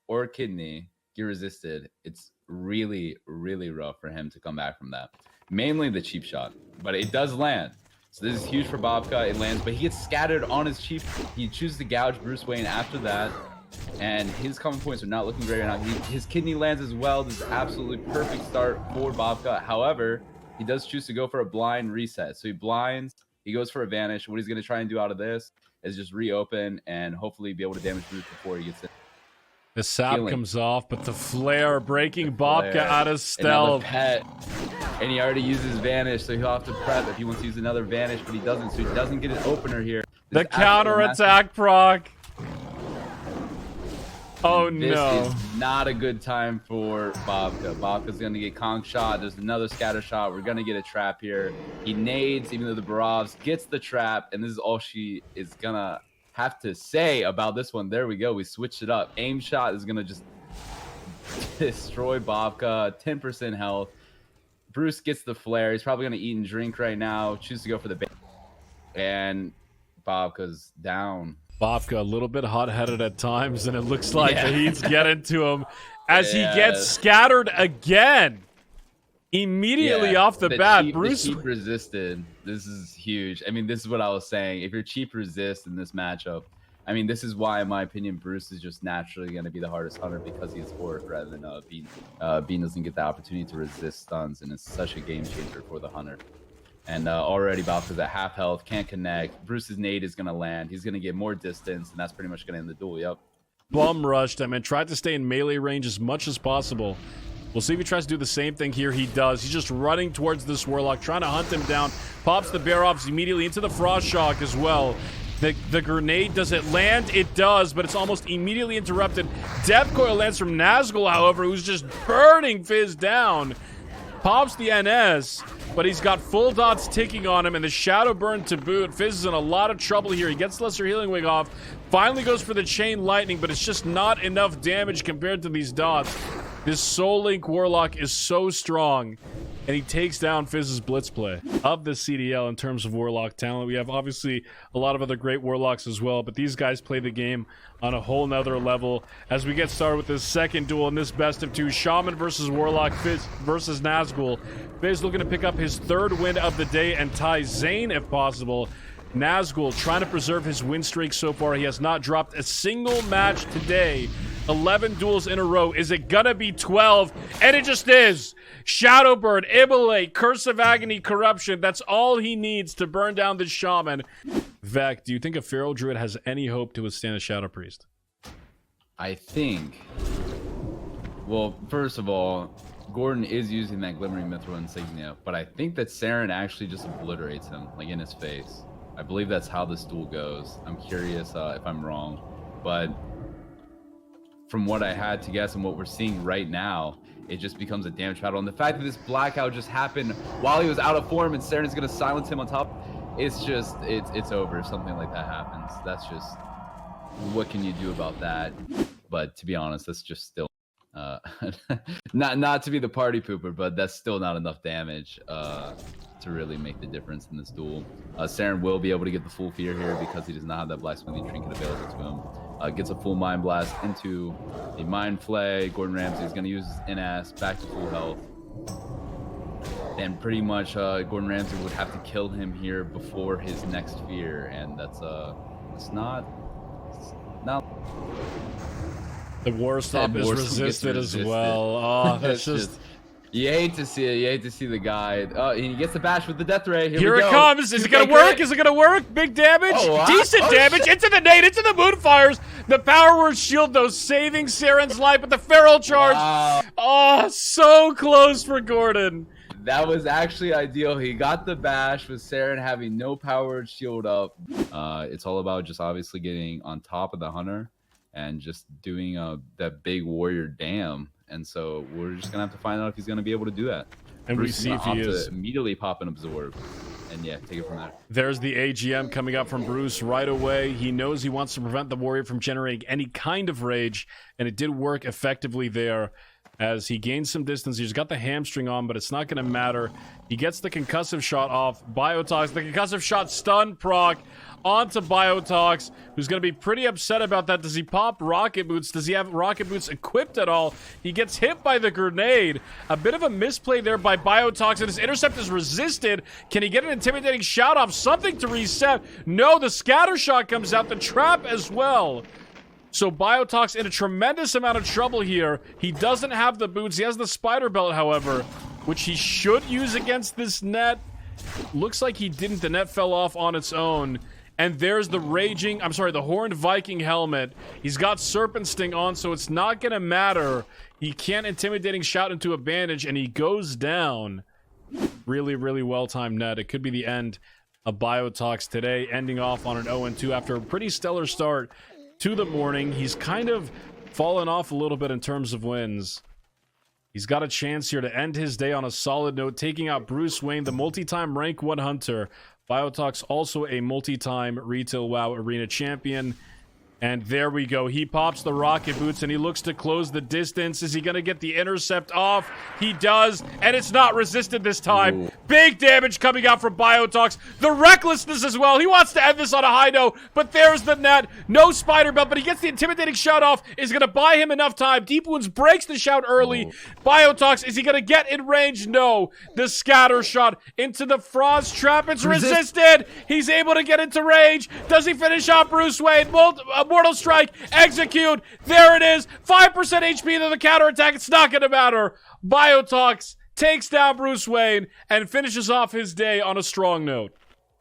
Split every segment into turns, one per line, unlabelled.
or kidney get resisted, it's really, really rough for him to come back from that. Mainly the cheap shot, but it does land. So this is huge for Bobka. It lands, but he gets scattered on his cheap. He chooses to gouge Bruce Wayne after that, and his common points are not looking great right now. His kidney lands as well. This is absolutely perfect start for Bobka. However, he does choose to go for a blind reset. So he blinds, he goes for a vanish. What he's going to try and do out of this is just reopen and hopefully be able to damage Bruce before he gets in.
The sap comes off, but the flare breaking Bobka out of stealth.
Pet, and he already uses vanish, so he'll have to prep if he wants to use another vanish, but he doesn't, so he doesn't get an opener here.
The counter attack proc. Oh no.
This is not a good time for Bobka. Bobka's going to get conk shot. There's another scatter shot. We're going to get a trap here. He nades, even though the Barovs gets the trap, and this is all she is going to have to say about this one. There we go. We switched it up. Aim shot is going to just destroy Bobka. 10% health. Bruce gets the flare. He's probably going to eat and drink right now. Choose to go for the bait. And Bobka's down.
Bobka a little bit hot-headed at times, and it looks like the heat's getting to him as he gets scattered again. Immediately off the bat, Bruce
cheap resisted. This is huge. I mean, this is what I was saying. If you're cheap resist in this matchup, I mean, this is why, in my opinion, Bruce is just naturally going to be the hardest hunter because he is Orc rather than Bean. Bean doesn't get the opportunity to resist stuns, and it's such a game changer for the hunter. And already Bobka's at half health, can't connect. Bruce's nade is going to land. He's going to get more distance, and that's pretty much going to end the duel. Yep.
Bum rushed him and tried to stay in melee range as much as possible. We'll see if he tries to do the same thing here. He does. He's just running towards this Warlock, trying to hunt him down. Pops the Barovs immediately into the Frost Shock as well. The grenade, does it land? It does, but it's almost immediately interrupted. Death Coil lands from Nazgul, however, who's just burning Fizz down. Pops the NS, but he's got full dots ticking on him, and the Shadow Burn to boot. Fizz is in a lot of trouble here. He gets Lesser Healing Wing off, finally goes for the Chain Lightning, but it's just not enough damage compared to these dots. This Soul Link Warlock is so strong, and he takes down Fizz's Blitz play. Of the CDL in terms of Warlock talent, we have obviously a lot of other great Warlocks as well, but these guys play the game on a whole nother level. As we get started with this second duel in this best of two, Shaman versus Warlock, Fizz versus Nazgul. Fizz looking to pick up his third win of the day and tie Zane if possible. Nazgul trying to preserve his win streak so far. He has not dropped a single match today. 11 duels in a row. Is it gonna be 12? And it just is. Shadowbird, Immolate, Curse of Agony, Corruption. That's all he needs to burn down the Shaman. Vec, do you think a Feral Druid has any hope to withstand a Shadow Priest?
I think... Well, first of all, Gordon is using that Glimmering Mithril Insignia, but I think that Saren actually just obliterates him, like in his face. I believe that's how this duel goes. I'm curious if I'm wrong, but from what I had to guess and what we're seeing right now, it just becomes a damage battle. And the fact that this blackout just happened while he was out of form and Saren is going to silence him on top, it's just, it's over if something like that happens. That's just, what can you do about that? But to be honest, that's just still, not to be the party pooper, but that's still not enough damage to really make the difference in this duel. Saren will be able to get the full fear here because he does not have that Blacksmithing Trinket available to him. Gets a full Mind Blast into a Mind Flay. Gordon Ramsay is going to use his NS back to full health. And pretty much Gordon Ramsay would have to kill him here before his next fear. And that's it's not...
The War Stop is resisted as well. Oh, that's just...
You hate to see it. You hate to see the guy. Oh, and he gets the bash with the Death Ray.
Here it comes. Is it going to work? Is it going to work? Big damage?
Oh,
decent damage. Shit. Into the nade. Into the Moonfires. The Power Word Shield, though, saving Saren's life with the Feral Charge.
Wow.
Oh, so close for Gordon.
That was actually ideal. He got the bash with Saren having no Power Word Shield up. It's all about just obviously getting on top of the Hunter and just doing that big warrior dam. And so we're just gonna have to find out if he's gonna be able to do that.
And we see if he is.
Immediately pop and absorb, and yeah, take it from there.
There's the AGM coming up from Bruce right away. He knows he wants to prevent the warrior from generating any kind of rage, and it did work effectively there. as he gains some distance. He's got the hamstring on, but it's not going to matter. He gets the concussive shot off Biotox. The concussive shot stun proc onto Biotox, who's going to be pretty upset about that. Does he pop rocket boots? Does he have rocket boots equipped at all? He gets hit by the grenade. A bit of a misplay there by Biotox, and his intercept is resisted. Can he get an intimidating shout off? Something to reset. No, the scatter shot comes out. The trap as well. So Biotox in a tremendous amount of trouble here. He doesn't have the boots. He has the spider belt, however, which he should use against this net. Looks like he didn't. The net fell off on its own. And there's the the Horned Viking helmet. He's got Serpent Sting on, so it's not going to matter. He can't Intimidating Shout into a bandage, and he goes down. Really, really well-timed net. It could be the end of Biotox today, ending off on an 0-2 after a pretty stellar start to the morning. He's kind of fallen off a little bit in terms of wins. He's got a chance here to end his day on a solid note, taking out Bruce Wayne, the multi-time rank 1 hunter. Biotox also a multi-time retail WoW arena champion. And there we go. He pops the rocket boots and he looks to close the distance. Is he going to get the intercept off? He does, and it's not resisted this time. Ooh. Big damage coming out from Biotox. The recklessness as well. He wants to end this on a high note, but there's the net. No spider belt, but he gets the intimidating shout off. Is going to buy him enough time. Deep Wounds breaks the shout early. Biotox, is he going to get in range? No. The scatter shot into the frost trap. It's resisted. He's able to get into range. Does he finish off Bruce Wayne? Mortal Strike, execute. There it is. 5% HP to the counterattack. It's not going to matter. Biotox takes down Bruce Wayne and finishes off his day on a strong note.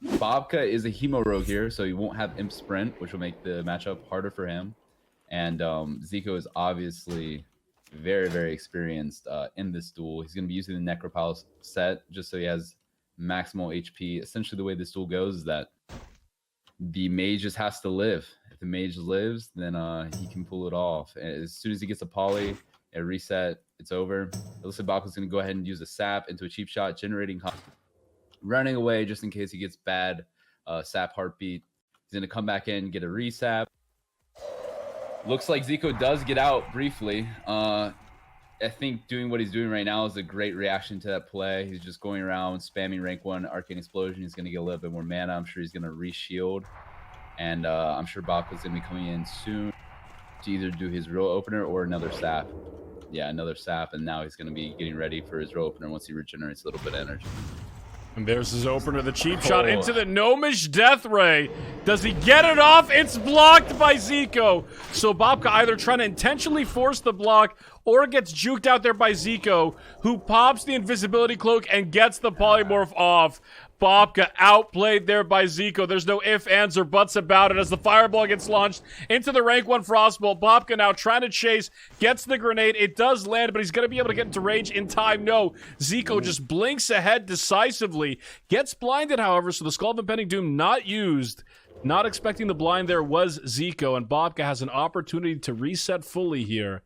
Bobka is a Hemo Rogue here, so he won't have Imp Sprint, which will make the matchup harder for him. And Zico is obviously very, very experienced in this duel. He's going to be using the Necropile set just so he has maximal HP. Essentially, the way this duel goes is that the Mage just has to live. If the Mage lives, then he can pull it off. And as soon as he gets a poly, a reset, it's over. It looks like Bobka's going to go ahead and use a sap into a cheap shot, generating running away just in case he gets bad sap heartbeat. He's going to come back in, get a resap. Looks like Zico does get out briefly. I think doing what he's doing right now is a great reaction to that play. He's just going around spamming rank 1 Arcane Explosion. He's going to get a little bit more mana. I'm sure he's going to re-shield. And I'm sure Bobka's going to be coming in soon to either do his real opener or another sap. Yeah, another sap. And now he's going to be getting ready for his real opener once he regenerates a little bit of energy.
And there's his opener, the cheap shot into the Gnomish Death Ray. Does he get it off? It's blocked by Zico. So Bobka either trying to intentionally force the block or gets juked out there by Zico, who pops the invisibility cloak and gets the polymorph off. Bobka outplayed there by Zico. There's no ifs, ands, or buts about it as the fireball gets launched into the rank 1 frostball. Bobka now trying to chase, gets the grenade. It does land, but he's going to be able to get into range in time. No, Zico just blinks ahead decisively. Gets blinded, however, so the Skull of Impending Doom not used. Not expecting the blind there was Zico, and Bobka has an opportunity to reset fully here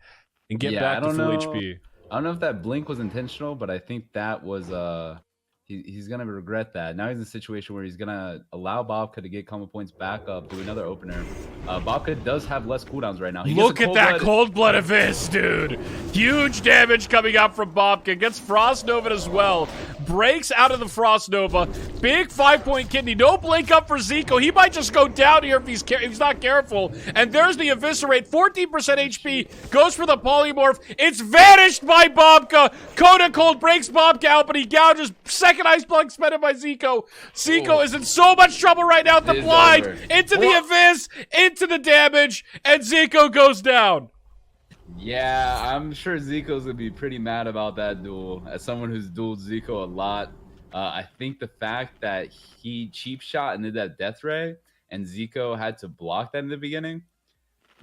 and get back to full HP.
I don't know if that blink was intentional, but I think that was he's gonna regret that. Now he's in a situation where he's gonna allow Bobka to get combo points back up, do another opener. Bobka does have less cooldowns right now.
Look at that cold blood of this, dude. Huge damage coming out from Bobka. Gets Frost Nova as well. Breaks out of the Frost Nova. Big 5-point kidney. No blink up for Zico. He might just go down here if he's not careful. And there's the Eviscerate. 14% HP. Goes for the polymorph. It's vanished by Bobka. Coda Cold breaks Bobka out, but he gouges. Second Ice Block spent by Zico. Zico is in so much trouble right now at the blind. Into the Abyss. Into the damage. And Zico goes down.
Yeah, I'm sure Zico's gonna be pretty mad about that duel. As someone who's dueled Zico a lot, I think the fact that he cheap shot and did that death ray, and Zico had to block that in the beginning,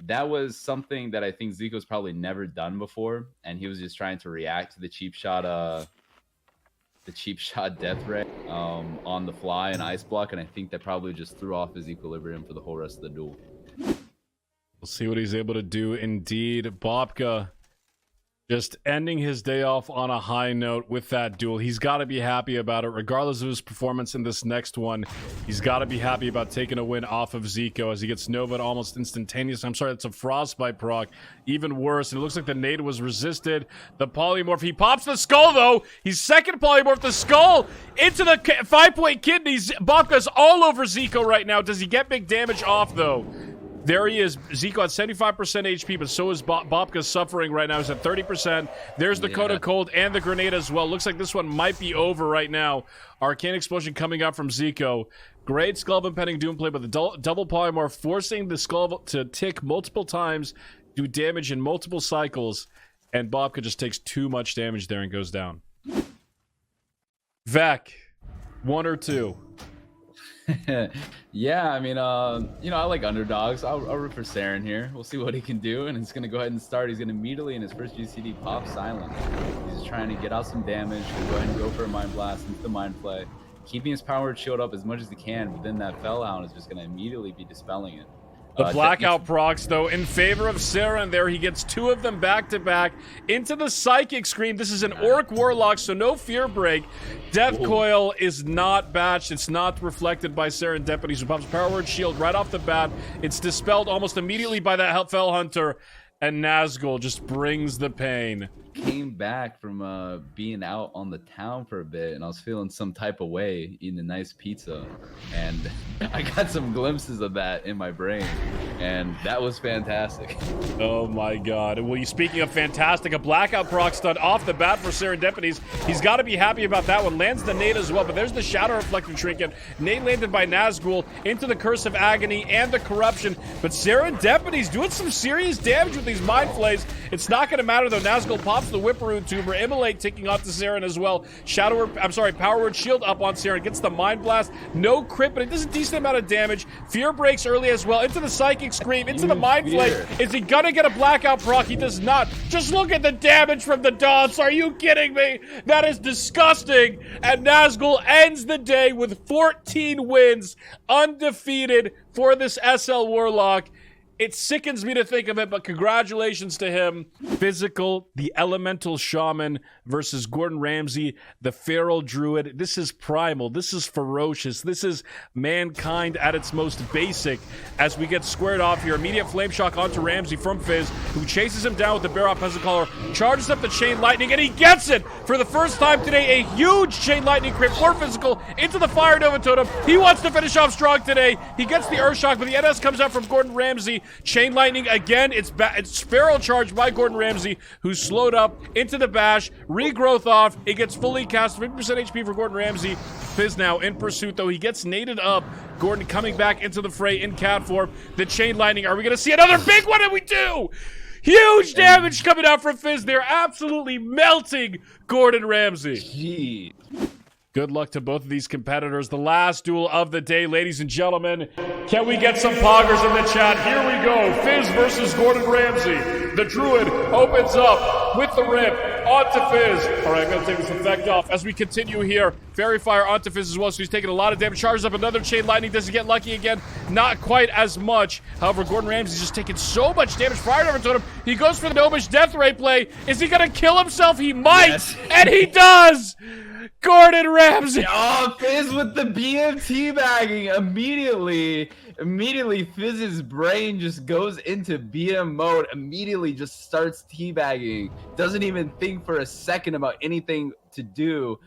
that was something that I think Zico's probably never done before, and he was just trying to react to the cheap shot death ray on the fly and ice block, and I think that probably just threw off his equilibrium for the whole rest of the duel.
We'll see what he's able to do indeed. Bobka Just ending his day off on a high note with that duel. He's got to be happy about it, regardless of his performance in this next one. He's got to be happy about taking a win off of Zico as he gets Nova almost instantaneous. I'm sorry, that's a Frostbite proc. Even worse. And it looks like the nade was resisted. The polymorph. He pops the skull, though. He's second polymorph. The skull into the 5-point kidneys. Bobka's all over Zico right now. Does he get big damage off, though? There he is. Zico at 75% HP, but so is Bobka suffering right now. He's at 30%. There's the Coda Cold and the grenade as well. Looks like this one might be over right now. Arcane Explosion coming up from Zico. Great Skull of Impending Doom play, but the double polymorph forcing the skull to tick multiple times, do damage in multiple cycles, and Bobka just takes too much damage there and goes down. Vec, 1 or 2?
Yeah, I mean, you know, I like underdogs. I'll root for Saren here. We'll see what he can do, and he's gonna go ahead and start. He's gonna immediately in his first GCD pop silent. He's just trying to get out some damage. He'll go ahead and go for a mind blast into the mind play, keeping his powered shield up as much as he can. But then that Fellhound is just gonna immediately be dispelling it.
The blackout procs, though, in favor of Saren there. He gets 2 of them back-to-back into the Psychic Scream. This is an Orc Warlock, so no Fear Break. Death Coil is not batched. It's not reflected by Serendipity, who pops Power Word Shield right off the bat. It's dispelled almost immediately by that Fell Hunter, and Nazgul just brings the pain.
Came back from being out on the town for a bit, and I was feeling some type of way eating a nice pizza, and I got some glimpses of that in my brain, and that was fantastic.
Oh my god. Well, speaking of fantastic, a blackout proc stun off the bat for Serendipities. He's got to be happy about that one. Lands the nade as well, but there's the Shadow Reflecting Trinket. Nade landed by Nazgul into the Curse of Agony and the Corruption, but Serendipities doing some serious damage with these Mind Flays. It's not going to matter, though. Nazgul pops the Whipperoo Tuber. Immolate taking off to Saren as well. Power Word Shield up on Saren. Gets the Mind Blast. No crit, but it does a decent amount of damage. Fear breaks early as well. Into the Psychic Scream. Into the Mind Flay. Is he gonna get a blackout proc? He does not. Just look at the damage from the dots. Are you kidding me? That is disgusting. And Nazgul ends the day with 14 wins. Undefeated for this SL Warlock. It sickens me to think of it, but congratulations to him. Physical, the Elemental Shaman versus Gordon Ramsay, the Feral Druid. This is primal. This is ferocious. This is mankind at its most basic. As we get squared off here, immediate Flame Shock onto Ramsay from Fizz, who chases him down with the Bear Off Peasant Collar, charges up the Chain Lightning, and he gets it! For the first time today, a huge Chain Lightning crit for Physical into the Fire Nova Totem. He wants to finish off strong today. He gets the Earth Shock, but the NS comes out from Gordon Ramsay. Chain Lightning again. It's Feral Charge by Gordon Ramsay, who's slowed up into the bash. Regrowth off. It gets fully cast. 50% HP for Gordon Ramsay. Fizz now in pursuit, though. He gets naded up. Gordon coming back into the fray in cat form. The Chain Lightning. Are we going to see another big one? And we do! Huge damage coming out from Fizz. They're absolutely melting Gordon Ramsay.
Gee.
Good luck to both of these competitors. The last duel of the day, ladies and gentlemen. Can we get some poggers in the chat? Here we go. Fizz versus Gordon Ramsay. The Druid opens up with the rip onto Fizz. All right, I'm going to take this effect off as we continue here. Fairy Fire onto Fizz as well, so he's taking a lot of damage. Charges up another Chain Lightning. Does he get lucky again? Not quite as much. However, Gordon Ramsay's just taking so much damage. Fire over to him. He goes for the Gnomish Death Ray play. Is he going to kill himself? He might, yes. And he does! Gordon Ramsay!
Oh, Fizz with the BM bagging immediately Fizz's brain just goes into BM mode, immediately just starts teabagging, doesn't even think for a second about anything to do.